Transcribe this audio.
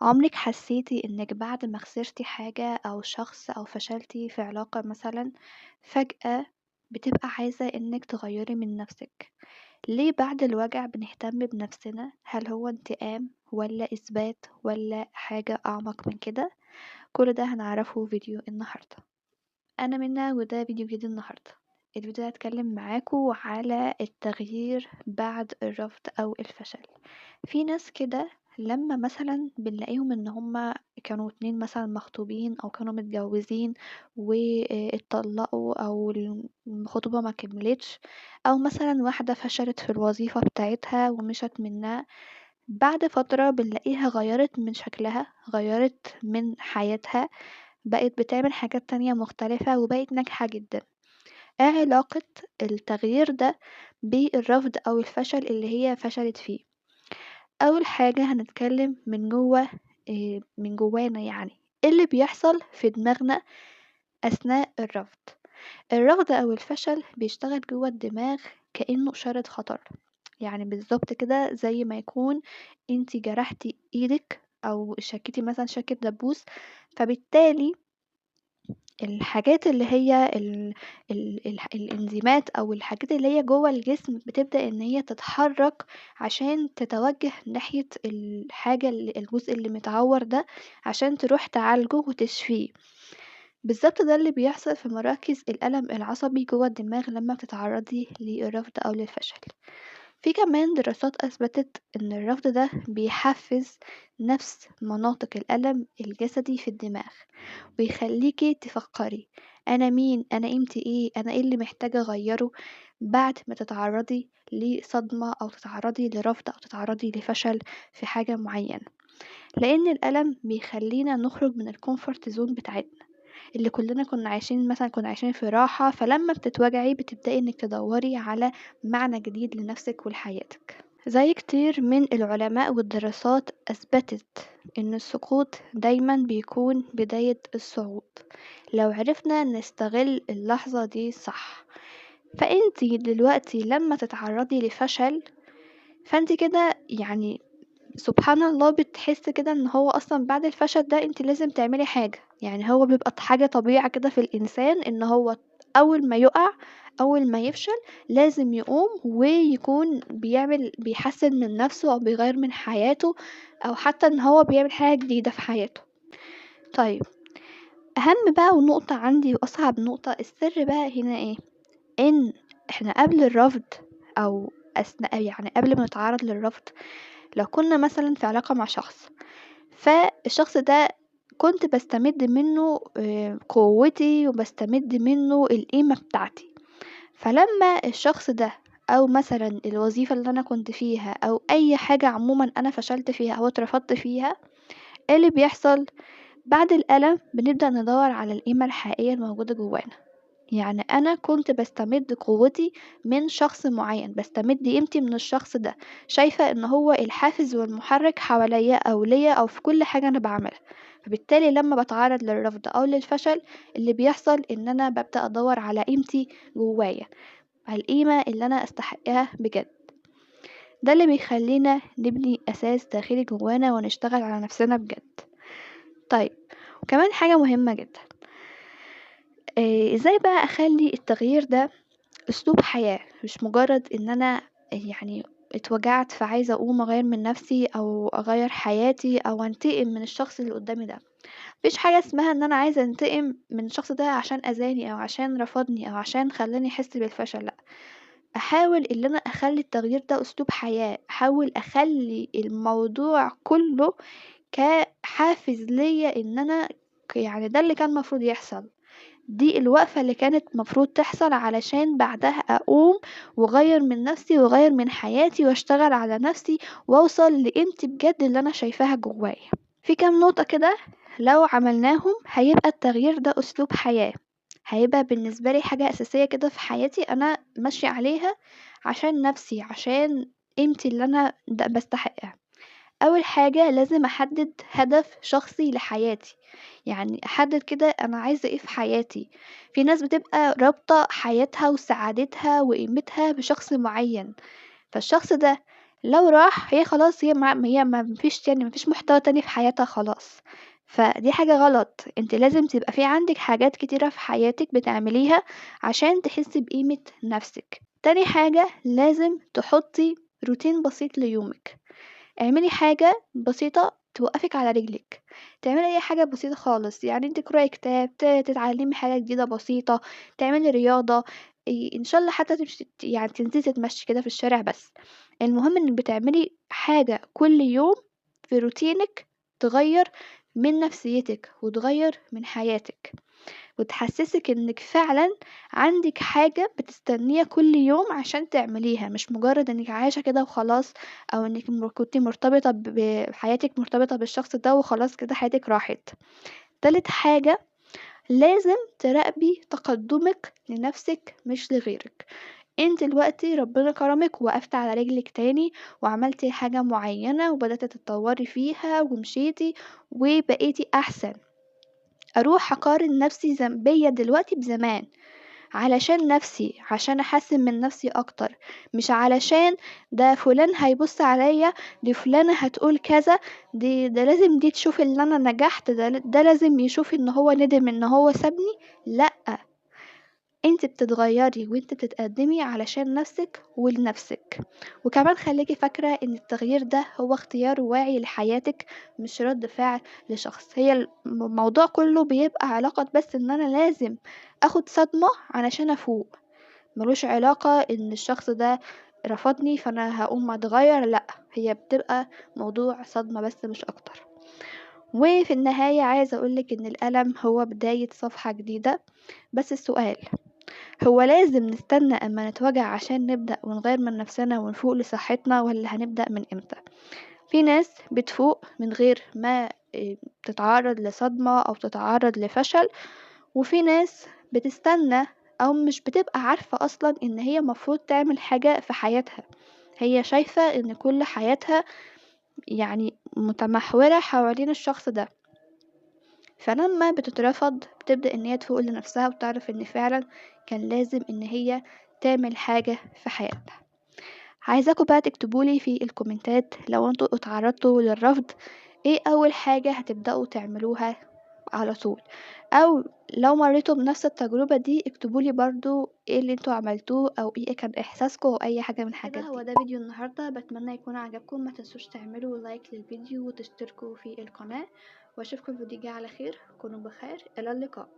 عمرِك حسيتِ إنِّك بعد ما خسرتِ حاجة أو شخص أو فشلتِ في علاقة مثلًا، فجأة بتبقى عايزة إنِّك تغيّري من نَفْسِك، ليه بعد الوجع بنهتم بنَفْسنا؟ هل هو انتقام والّا إثبات والّا حاجة أعمق من كده؟ كل ده هنعرفه فيديو النهارده. أنا منى وده فيديو جديد النهارده. الفيديو ده هاتكلم معاكم على التغيير بعد الرفض أو الفشل. في ناس كده لما مثلا بنلاقيهم ان هما كانوا اتنين مثلا مخطوبين او كانوا متجوزين واتطلقوا او الخطوبة ما كملتش او مثلا واحدة فشلت في الوظيفة بتاعتها ومشت منها، بعد فترة بنلاقيها غيرت من شكلها، غيرت من حياتها، بقت بتعمل حاجات تانية مختلفة وبقت ناجحة جدا. ايه علاقة التغيير ده بالرفض او الفشل اللي هي فشلت فيه؟ أول حاجة هنتكلم من جوه، من جوانا، يعني ايه اللي بيحصل في دماغنا أثناء الرفض. الرفض أو الفشل بيشتغل جوه الدماغ كأنه إشارة خطر، يعني بالظبط كده زي ما يكون انتي جرحتي ايدك أو شكيتي مثلا شكة دبوس، فبالتالي الحاجات اللي هي الإنزيمات أو الحاجات اللي هي جوه الجسم بتبدأ إن هي تتحرك عشان تتوجه ناحية الحاجة الجزء اللي متعور ده عشان تروح تعالجه وتشفيه. بالظبط ده اللي بيحصل في مراكز الألم العصبي جوه الدماغ لما بتتعرضي للرفض أو للفشل. في كمان دراسات أثبتت إن الرفض ده بيحفز نفس مناطق الألم الجسدي في الدماغ ويخليكي تفكري أنا مين، أنا قيمتي إيه، أنا إيه اللي محتاجة أغيره بعد ما تتعرضي لصدمة أو تتعرضي لرفض أو تتعرضي لفشل في حاجة معينة. لأن الألم بيخلينا نخرج من الكومفورت زون بتاعتنا اللي كلنا كنا عايشين، مثلا كنا عايشين في راحة، فلما بتتوجعي بتبدأي انك تدوري على معنى جديد لنفسك ولحياتك. زي كتير من العلماء والدراسات أثبتت إن السقوط دايما بيكون بداية الصعود لو عرفنا نستغل اللحظة دي صح. فأنتي دلوقتي لما تتعرضي لفشل، فأنتي كده يعني سبحان الله بتحس كده ان هو اصلا بعد الفشل ده انت لازم تعملي حاجة، يعني هو بيبقى حاجة طبيعة كده في الانسان ان هو اول ما يقع، اول ما يفشل لازم يقوم ويكون بيحسن من نفسه او بيغير من حياته او حتى ان هو بيعمل حاجة جديدة في حياته. طيب، اهم بقى ونقطة عندي واصعب نقطة، السر بقى هنا ايه؟ ان احنا قبل الرفض او اثناء، يعني قبل ما نتعرض للرفض، لو كنا مثلا في علاقة مع شخص، فالشخص ده كنت بستمد منه قوتي وبستمد منه القيمة بتاعتي، فلما الشخص ده أو مثلا الوظيفة اللي أنا كنت فيها أو أي حاجة عموما أنا فشلت فيها أو اترفضت فيها، إيه اللي بيحصل؟ بعد الألم بنبدأ ندور على القيمة الحقيقية الموجودة جوانا. يعني أنا كنت بستمد قوتي من شخص معين، بستمد قيمتي من الشخص ده، شايفة ان هو الحافز والمحرك حواليا او ليا او في كل حاجة انا بعملها. فبالتالي لما بتعرض للرفض او للفشل، اللي بيحصل ان انا ببدأ ادور على قيمتي جوايا، على القيمة اللي انا استحقها بجد. ده اللي بيخلينا نبني اساس داخلي جوانا ونشتغل على نفسنا بجد. طيب، وكمان حاجة مهمة جدا، ازاي بقى اخلي التغيير ده أسلوب حياة، مش مجرد إن أنا يعني اتوجعت فعايزة أقوم أغير من نفسي أو أغير حياتي أو أنتقم من الشخص اللي قدامي ده. مفيش حاجة اسمها إن أنا عايزة أنتقم من الشخص ده عشان أذاني أو عشان رفضني أو عشان خلاني أحس بالفشل، لأ. أحاول إن أنا أخلي التغيير ده أسلوب حياة، أحاول أخلي الموضوع كله كحافز ليا إن أنا يعني ده اللي كان مفروض يحصل، دي الوقفة اللي كانت مفروض تحصل علشان بعدها أقوم وأغير من نفسي وأغير من حياتي وأشتغل على نفسي وأوصل لقيمتي بجد اللي أنا شايفاها جوايا. في كام نقطة كده لو عملناهم هيبقى التغيير ده أسلوب حياة، هيبقى بالنسبة لي حاجة أساسية كده في حياتي أنا ماشية عليها عشان نفسي، عشان قيمتي اللي أنا بستحقها. أول حاجة لازم أحدد هدف شخصي لحياتي، يعني أحدد كده أنا عايزة إيه في حياتي. في ناس بتبقى رابطة حياتها وسعادتها وقيمتها بشخص معين، فالشخص ده لو راح هي خلاص هي ما فيش يعني ما فيش محتوى تاني في حياتها خلاص، فدي حاجة غلط. انت لازم تبقى في عندك حاجات كتيرة في حياتك بتعمليها عشان تحسي بقيمة نفسك. تاني حاجة لازم تحطي روتين بسيط ليومك. اعملي حاجة بسيطة توقفك على رجلك، تعملي اي حاجة بسيطة خالص، يعني انت تقرأي كتاب، تتعلمي حاجة جديدة بسيطة، تعملي رياضة، ان شاء الله حتى تمشي يعني تنزلي تتمشي كده في الشارع. بس المهم انك بتعملي حاجة كل يوم في روتينك تغير من نفسيتك وتغير من حياتك، وتحسسك انك فعلا عندك حاجة بتستنيها كل يوم عشان تعمليها، مش مجرد انك عايشة كده وخلاص، او انك كنتي مرتبطة بحياتك مرتبطة بالشخص ده وخلاص كده حياتك راحت. تالت حاجة لازم تراقبي تقدمك لنفسك مش لغيرك. انت دلوقتي ربنا كرمك ووقفت على رجلك تاني وعملتي حاجة معينة وبدأت تتطوري فيها ومشيتي وبقيتي احسن، اروح اقارن نفسي بيا دلوقتي بزمان علشان نفسي، عشان احسن من نفسي اكتر، مش علشان ده فلان هيبص عليا، دي فلانة هتقول كذا، ده لازم دي تشوف ان انا نجحت، ده لازم يشوف ان هو ندم ان هو سابني. لا، انت بتتغيري وانت بتتقدمي علشان نفسك ولنفسك. وكمان خليكي فاكرة ان التغيير ده هو اختيار واعي لحياتك، مش رد فعل لشخص. هي الموضوع كله بيبقى علاقة بس ان انا لازم اخد صدمة علشان افوق، ملوش علاقة ان الشخص ده رفضني فانا هقوم اتغير. لا، هي بتبقى موضوع صدمة بس مش اكتر. وفي النهاية عايزة اقولك ان الألم هو بداية صفحة جديدة. بس السؤال هو لازم نستنى اما نتوجع عشان نبدأ ونغير من نفسنا ونفوق لصحتنا، ولا هنبدأ من امتى؟ في ناس بتفوق من غير ما تتعرض لصدمة او تتعرض لفشل، وفي ناس بتستنى او مش بتبقى عارفة اصلا ان هي مفروض تعمل حاجة في حياتها، هي شايفة ان كل حياتها يعني متمحورة حوالين الشخص ده. فلما بتترفض بتبدأ ان هي تفوق لنفسها وتعرف ان فعلا كان لازم ان هي تعمل حاجة في حياتها. عايزاكم بقى تكتبولي في الكومنتات لو انتوا اتعرضتوا للرفض ايه اول حاجة هتبدأوا تعملوها على طول، او لو مريتوا بنفس التجربة دي اكتبولي برضو ايه اللي انتوا عملتوه او ايه كان احساسكم او اي حاجة من الحاجات دي. هو ده فيديو النهاردة، بتمنى يكون عجبكم. ما تنسوش تعملوا لايك للفيديو وتشتركوا في القناة، واشوفكم في فيديو جاي على خير. كونوا بخير، الى اللقاء.